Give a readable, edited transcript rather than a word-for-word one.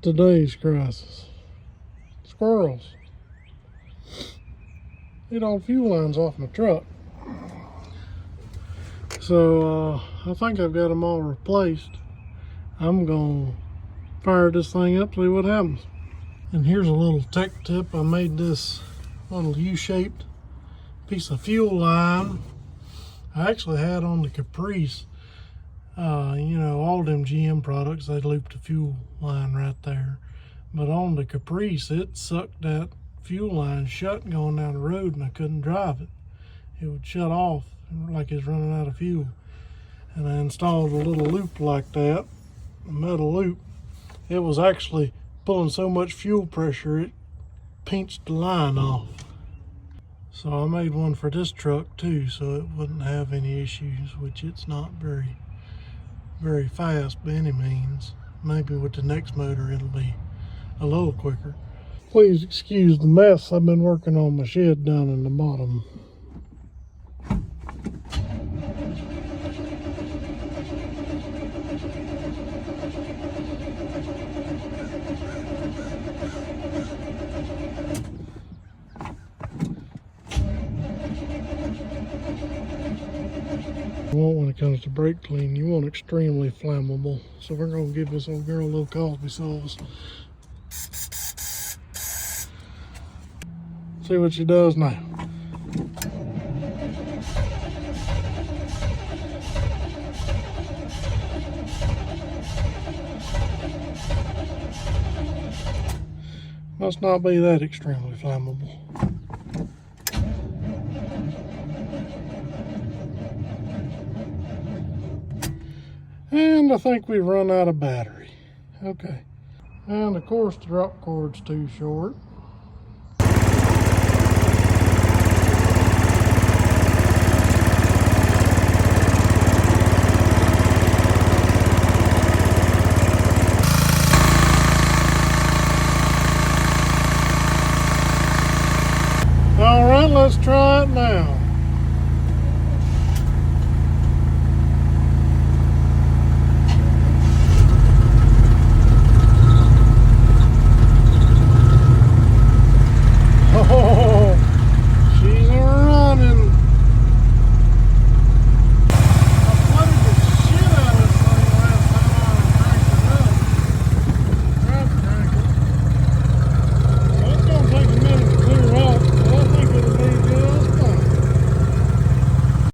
today's crisis? Squirrels. Eat all fuel lines off my truck. So I think I've got them all replaced. I'm gonna fire this thing up, see what happens. And here's a little tech tip. I made this little U-shaped piece of fuel line. I actually had on the Caprice, you know, all them GM products, they loop the fuel line right there. But on the Caprice, it sucked that fuel line shut going down the road, and I couldn't drive it. It would shut off like it's running out of fuel. And I installed a little loop like that, a metal loop. It was actually pulling so much fuel pressure it pinched the line off. So I made one for this truck too, so it wouldn't have any issues, which it's not very fast by any means. Maybe with the next motor it'll be a little quicker. Please excuse the mess. I've been working on my shed down in the bottom. You want, when it comes to brake clean, you want extremely flammable. So we're gonna give this old girl a little Cosby sauce. See what she does now. Must not be that extremely flammable. And I think we've run out of battery. Okay. And of course the drop cord's too short. All right, let's try it now.